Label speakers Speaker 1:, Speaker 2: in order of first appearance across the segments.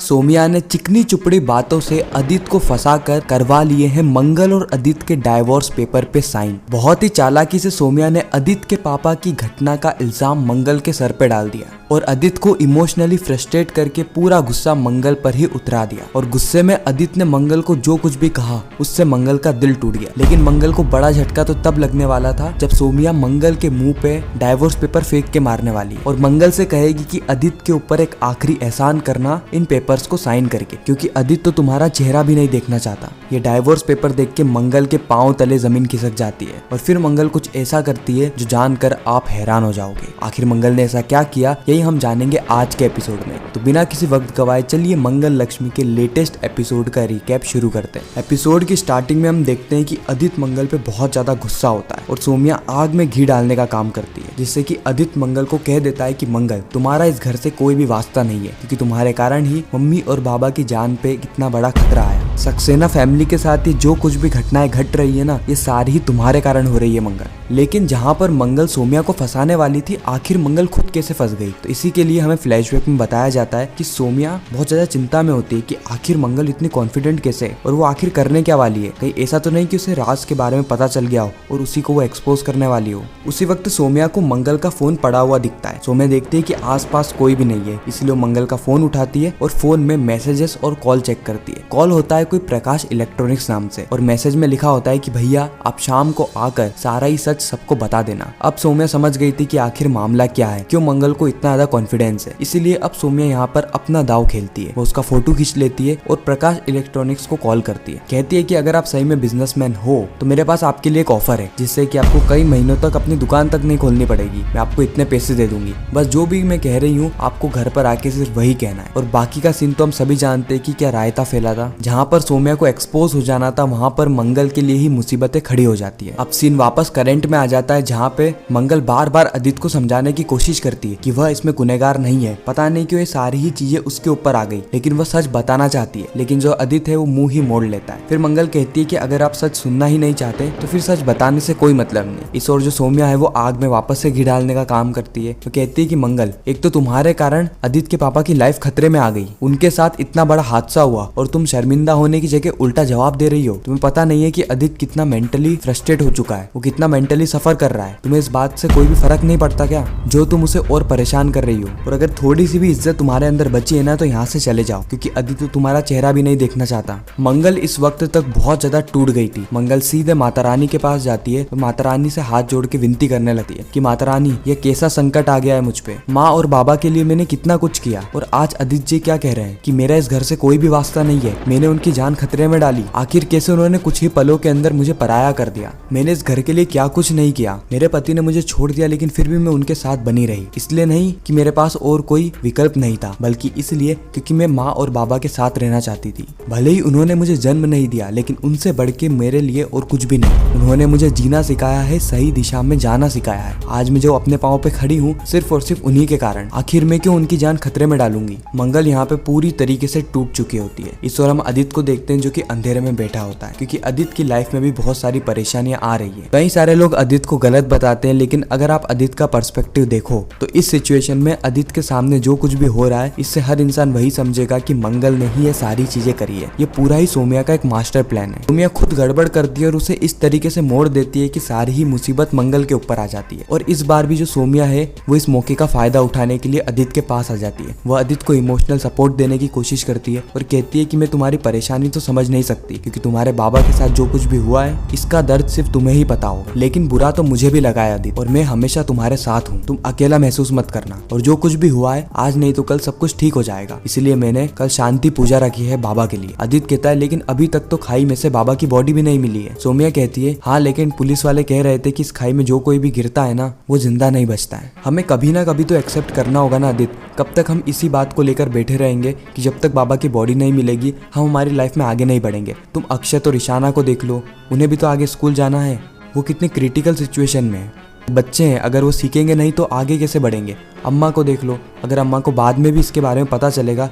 Speaker 1: सोमिया ने चिकनी चुपड़ी बातों से अदित को फंसाकर करवा लिए हैं मंगल और अदित के डाइवोर्स पेपर पे साइन। बहुत ही चालाकी से सोमिया ने अदित के पापा की घटना का इल्जाम मंगल के सर पे डाल दिया और अदित को इमोशनली फ्रस्ट्रेट करके पूरा गुस्सा मंगल पर ही उतरा दिया। और गुस्से में अदित ने मंगल को जो कुछ भी कहा उससे मंगल का दिल टूट गया। लेकिन मंगल को बड़ा झटका तो तब लगने वाला था जब सोमिया मंगल के मुंह पे डाइवोर्स पेपर फेंक के मारने वाली और मंगल से कहेगी कि अदित के ऊपर एक आखिरी एहसान करना इन पेपर्स को साइन करके, क्योंकि अदित तो तुम्हारा चेहरा भी नहीं देखना चाहता। ये डाइवोर्स पेपर देख के मंगल के पांव तले जमीन खिसक जाती है और फिर मंगल कुछ ऐसा करती है जो जानकर आप हैरान हो जाओगे। आखिर मंगल ने ऐसा क्या किया, यही हम जानेंगे आज के एपिसोड में। तो बिना किसी वक्त गवाए चलिए मंगल लक्ष्मी के लेटेस्ट एपिसोड का रिकैप शुरू करते हैं। एपिसोड की स्टार्टिंग में हम देखते हैं कि अदित मंगल पे बहुत ज्यादा गुस्सा होता है और सोमिया आग में घी डालने का काम करती है, जिससे कि अदित मंगल को कह देता है कि मंगल, तुम्हारा इस घर से कोई भी वास्ता नहीं है, क्योंकि तुम्हारे कारण ही मम्मी और बाबा की जान पे कितना बड़ा खतरा है। सक्सेना फैमिली के साथ ही जो कुछ भी घटनाएं घट रही है ना, ये सारी ही तुम्हारे कारण हो रही है मंगल। लेकिन जहाँ पर मंगल सोमिया को फंसाने वाली थी, आखिर मंगल खुद कैसे फंस गई? तो इसी के लिए हमें फ्लैशबैक में बताया जाता है कि सोमिया बहुत ज्यादा चिंता में होती है कि आखिर मंगल इतनी कॉन्फिडेंट कैसे है और वो आखिर करने क्या वाली है। कहीं ऐसा तो नहीं कि उसे राज के बारे में पता चल गया हो और उसी को वो एक्सपोज करने वाली हो। उसी वक्त सोमिया को मंगल का फोन पड़ा हुआ दिखता है। सोमिया देखती है कि आसपास कोई भी नहीं है, इसलिए वो मंगल का फोन उठाती है और फोन में मैसेजेस और कॉल चेक करती है। कॉल होता है कोई प्रकाश इलेक्ट्रॉनिक्स नाम से और मैसेज में लिखा होता है कि भैया आप शाम को आकर सारा ही सच सबको बता देना। अब सोमिया समझ गई थी कि आखिर मामला क्या है, क्यों मंगल को इतना ज्यादा कॉन्फिडेंस है। इसीलिए अब सोमिया यहाँ पर अपना दाव खेलती है। वो उसका फोटो खींच लेती है और प्रकाश इलेक्ट्रॉनिक्स को कॉल करती है। कहती है कि अगर आप सही में बिजनेसमैन हो तो मेरे पास आपके लिए एक ऑफर है, जिससे कि आपको कई महीनों तक अपनी दुकान तक नहीं खोलनी पड़ेगी। मैं आपको इतने पैसे दे दूंगी, बस जो भी मैं कह रही हूँ आपको घर पर आके सिर्फ वही कहना है। और बाकी का सीन तो हम सभी जानते हैं कि क्या रायता फैला था। जहाँ पर सोमिया को एक्सपोज हो जाना था, वहाँ पर मंगल के लिए ही मुसीबतें खड़ी हो जाती है। अब सीन वापस करंट में आ जाता है, जहाँ पे मंगल बार बार अदित को समझाने की कोशिश करती है कि वह इसमें गुनहगार नहीं है। पता नहीं क्यों ये सारी ही चीजें उसके ऊपर आ गई, लेकिन वह सच बताना चाहती है। लेकिन जो अदित है वो मुंह ही मोड़ लेता है। फिर मंगल कहती है कि अगर आप सच सुनना ही नहीं चाहते तो फिर सच बताने से कोई मतलब नहीं। इस ओर जो सोमिया है वो आग में वापस से घी डालने का काम करती है। तो कहती है कि मंगल, एक तो तुम्हारे कारण अदित के पापा की लाइफ खतरे में आ गई, उनके साथ इतना बड़ा हादसा हुआ और तुम शर्मिंदा होने की जगह उल्टा जवाब दे रही हो। तुम्हें पता नहीं है कि अदित कितना मेंटली फ्रस्ट्रेट हो चुका है, वो कितना मेंटली सफर कर रहा है। तुम्हें इस बात से कोई भी फर्क नहीं पड़ता क्या, जो तुम उसे और परेशान कर रही हो? और अगर थोड़ी सी भी इज्जत तुम्हारे अंदर बची है ना, तो यहाँ से चले जाओ, क्योंकि अदित तो तुम्हारा चेहरा भी नहीं देखना चाहता। मंगल इस वक्त तक बहुत ज्यादा टूट गई थी। मंगल सीधे माता रानी के पास जाती है और माता रानी से हाथ जोड़ के विनती करने लगती है कि माता रानी, ये कैसा संकट आ गया है मुझ पे। माँ और बाबा के लिए मैंने कितना कुछ किया और आज अदित जी क्या कह रहे हैं कि मेरा इस घर से कोई भी वास्ता नहीं है। मैंने उनकी जान खतरे में डाली, आखिर कैसे उन्होंने कुछ ही पलों के अंदर मुझे पराया कर दिया। मैंने इस घर के लिए क्या कुछ नहीं किया। मेरे पति ने मुझे छोड़ दिया, लेकिन फिर भी मैं उनके साथ बनी रही। इसलिए नहीं कि मेरे पास और कोई विकल्प नहीं था, बल्कि इसलिए क्योंकि मैं माँ और बाबा के साथ रहना चाहती थी। भले ही उन्होंने मुझे जन्म नहीं दिया, लेकिन उनसे बढ़ के मेरे लिए और कुछ भी नहीं। उन्होंने मुझे जीना सिखाया है, सही दिशा में जाना सिखाया है। आज मैं जो अपने पाँव पे खड़ी हूँ सिर्फ और सिर्फ उन्हीं के कारण। आखिर मैं क्यों उनकी जान खतरे में डालूंगी? मंगल यहाँ पे पूरी तरीके से टूट चुकी होती है। इस ओर हम अदित को देखते हैं जो कि अंधेरे में बैठा होता है, क्योंकि अदित की लाइफ में भी बहुत सारी परेशानियां आ रही है। कई सारे लोग अदित को गलत बताते हैं, लेकिन अगर आप अदित का पर्सपेक्टिव देखो तो इस सिचुएशन में अदित के सामने जो कुछ भी हो रहा है, इससे हर इंसान वही समझेगा कि मंगल ने ही ये सारी चीजें करी है। ये पूरा ही सोमिया का एक मास्टर प्लान है। सोमिया खुद गड़बड़ करती है और उसे इस तरीके से मोड़ देती है कि सारी ही मुसीबत मंगल के ऊपर आ जाती है। और इस बार भी जो सोमिया है वो इस मौके का फायदा उठाने के लिए अदित के पास आ जाती है। वह अदित को इमोशनल सपोर्ट देने की कोशिश करती है और कहती है कि मैं तुम्हारी परेशानी तो समझ नहीं सकती, क्योंकि तुम्हारे बाबा के साथ जो कुछ भी हुआ है इसका दर्द सिर्फ तुम्हें ही पता हो, लेकिन बुरा तो मुझे भी लगा है अदित, और मैं हमेशा तुम्हारे साथ हूँ। तुम अकेला महसूस मत करना, और जो कुछ भी हुआ है आज नहीं तो कल सब कुछ ठीक हो जाएगा। इसलिए मैंने कल शांति पूजा रखी है बाबा के लिए। अदित कहता है लेकिन अभी तक तो खाई में से बाबा की बॉडी भी नहीं मिली है। सोमिया कहती है हाँ, लेकिन पुलिस वाले कह रहे थे कि इस खाई में जो कोई भी गिरता है ना, वो जिंदा नहीं बचता है। हमें कभी ना कभी तो एक्सेप्ट करना होगा ना अदित। कब तक हम इसी बात को लेकर बैठे रहेंगे कि जब तक बाबा की बॉडी नहीं मिलेगी हम हमारी लाइफ में आगे नहीं बढ़ेंगे? तुम अक्षत और ईशाना को देख लो, उन्हें भी तो आगे स्कूल जाना है। वो कितनी क्रिटिकल सिचुएशन में है। बच्चे हैं, अगर वो सीखेंगे नहीं तो आगे कैसे बढ़ेंगे? अम्मा को देख लो, अगर अम्मा को बाद में भी इसके बारे में पता चलेगा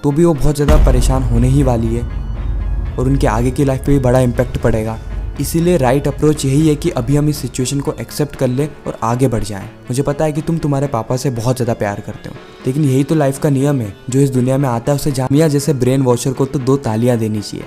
Speaker 1: तो भी वो बहुत ज़्यादा परेशान होने ही वाली है और उनके आगे की लाइफ पे भी बड़ा इम्पैक्ट पड़ेगा। इसीलिए राइट अप्रोच यही है कि अभी हम इस सिचुएशन को एक्सेप्ट कर ले और आगे बढ़ जाएं। मुझे पता है कि तुम तुम्हारे पापा से बहुत ज्यादा प्यार करते हो, लेकिन यही तो लाइफ का नियम है। जो इस दुनिया में आता है उसे जामिया जैसे ब्रेन वॉशर को तो 2 तालियां देनी चाहिए।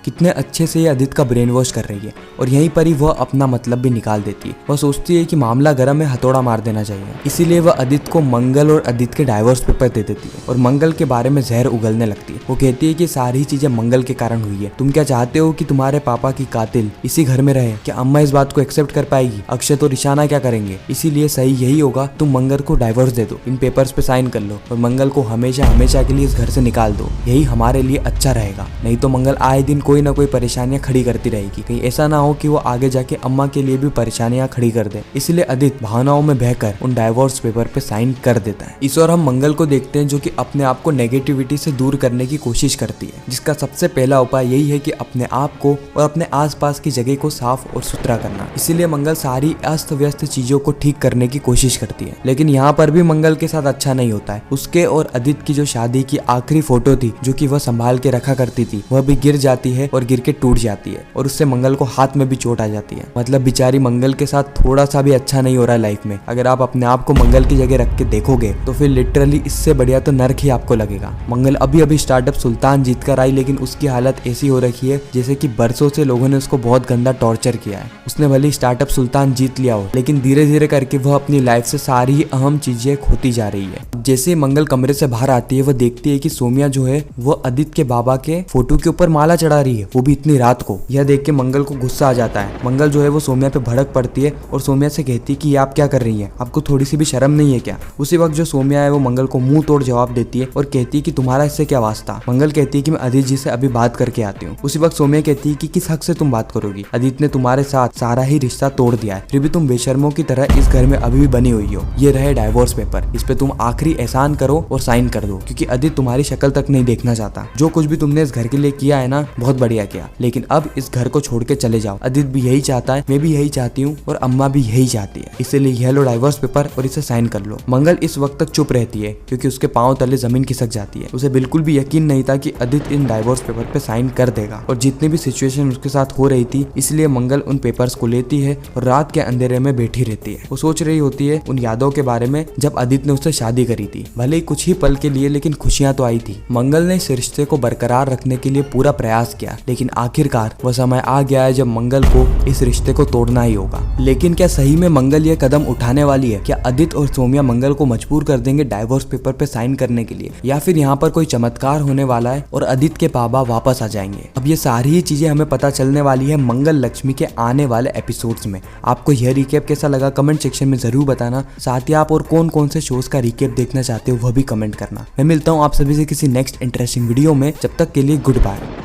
Speaker 1: कितने अच्छे से ये आदित्य का ब्रेन वॉश कर रही है और यहीं पर ही वह अपना मतलब भी निकाल देती है। वह सोचती है कि मामला गर्म है, हथौड़ा मार देना चाहिए। इसीलिए वह आदित्य को मंगल और आदित्य के डाइवोर्स पेपर दे देती है और मंगल के बारे में जहर उगलने लगती है। वो कहती है कि सारी चीजें मंगल के कारण हुई है। तुम क्या चाहते हो कि तुम्हारे पापा की कातिल इसी घर में रहे? क्या अम्मा इस बात को एक्सेप्ट कर पाएगी? अक्षत और ईशाना क्या करेंगे? इसीलिए सही यही होगा, तुम मंगल को डाइवोर्स दे दो, इन पेपर्स पे साइन कर लो और मंगल को हमेशा हमेशा के लिए इस घर से निकाल दो। यही हमारे लिए अच्छा रहेगा। नहीं तो मंगल आए दिन कोई ना कोई परेशानी खड़ी करती रहेगी। कहीं ऐसा ना हो कि वो आगे जाके अम्मा के लिए भी परेशानियां खड़ी कर दे। इसलिए आदित्य भावनाओं में बहकर उन डाइवोर्स पेपर पे साइन कर देता है। इस और हम मंगल को देखते हैं जो कि अपने आप को नेगेटिविटी से दूर करने की कोशिश करती है, जिसका सबसे पहला उपाय यही है कि अपने आप को और अपने आसपास की जगह को साफ और सुथरा करना। इसीलिए मंगल सारी अस्त व्यस्त चीजों को ठीक करने की कोशिश करती है, लेकिन यहाँ पर भी मंगल के साथ अच्छा नहीं होता है। उसके और आदित्य की जो शादी की आखिरी फोटो थी जो कि वह संभाल के रखा करती थी, वह भी गिर जाती है और गिर के टूट जाती है और उससे मंगल को हाथ में भी चोट आ जाती है। मतलब बेचारी मंगल के साथ थोड़ा सा भी अच्छा नहीं हो रहा है लाइफ में। अगर आप अपने आप को मंगल की जगह रख के देखोगे तो फिर लिटरली इससे बढ़िया तो नर्क ही आपको लगेगा। मंगल अभी अभी स्टार्टअप सुल्तान जीत कर आई, लेकिन उसकी हालत ऐसी हो रखी है जैसे कि बरसों से लोगों ने उसको बहुत गंदा टॉर्चर किया है। उसने भले स्टार्टअप सुल्तान जीत लिया हो, लेकिन धीरे धीरे करके वह अपनी लाइफ से सारी अहम चीजें खोती जा रही है। जैसे मंगल कमरे से बाहर आती है, वह देखती है कि सोमिया जो है वो आदित्य के बाबा के फोटो के ऊपर माला चढ़ा रही है, वो भी इतनी रात को। यह देख के मंगल को गुस्सा आ जाता है। मंगल जो है वो सोमिया पे भड़क पड़ती है और सोमिया से कहती है कि आप क्या कर रही हैं? आपको थोड़ी सी भी शर्म नहीं है क्या? उसी वक्त जो सोमिया है वो मंगल को मुंह तोड़ जवाब देती है और कहती है कि तुम्हारा इससे क्या वास्ता? मंगल कहती है कि मैं आदित्य जी से अभी बात करके आती हूँ। उसी वक्त सोमिया कहती है कि किस हक से तुम बात करोगी? आदित्य ने तुम्हारे साथ सारा ही रिश्ता तोड़ दिया है, फिर भी तुम बेशर्मों की तरह इस घर में अभी भी बनी हुई हो। ये रहे डाइवोर्स पेपर, इस पे तुम आखिरी एहसान करो और साइन कर दो, क्योंकि आदित्य तुम्हारी शक्ल तक नहीं देखना चाहता। जो कुछ भी तुमने इस घर के लिए किया है ना, बहुत बढ़िया किया, लेकिन अब इस घर को छोड़ के चले जाओ। आदित्य भी यही चाहता है, मैं भी यही चाहती हूँ और अम्मा भी यही चाहती है। इसीलिए यह लो डाइवोर्स पेपर और इसे साइन कर लो। मंगल इस वक्त तक चुप रहती है क्योंकि उसके पांव तले जमीन खिसक जाती है। उसे बिल्कुल भी यकीन नहीं था कि आदित्य इन डाइवोर्स पेपर पे साइन कर देगा और जितनी भी सिचुएशन उसके साथ हो रही थी, इसलिए मंगल उन पेपर्स को लेती है और रात के अंधेरे में बैठी रहती है। वो सोच रही होती है उन यादों के बारे में जब आदित्य ने उससे शादी करी थी। भले ही कुछ ही पल के लिए, लेकिन खुशियां तो आई थी। मंगल ने इस रिश्ते को बरकरार रखने के लिए पूरा प्रयास किया, लेकिन आखिरकार वह समय आ गया है जब मंगल को इस रिश्ते को तोड़ना ही होगा। लेकिन क्या सही में मंगल यह कदम उठाने वाली है? क्या आदित्य और सोमिया मंगल को मजबूर कर देंगे डाइवोर्स पेपर पे साइन करने के लिए, या फिर यहाँ पर कोई चमत्कार होने वाला है और आदित्य के पापा वापस आ जाएंगे? अब ये सारी ही चीजें हमें पता चलने वाली है मंगल लक्ष्मी के आने वाले एपिसोड्स में। आपको यह रिकेप कैसा लगा कमेंट सेक्शन में जरूर बताना। साथ ही आप और कौन कौन से शोज का रिकेप देखना चाहते हो वह भी कमेंट करना। मैं मिलता हूँ आप सभी से किसी नेक्स्ट इंटरेस्टिंग वीडियो में। जब तक के लिए गुड बाय।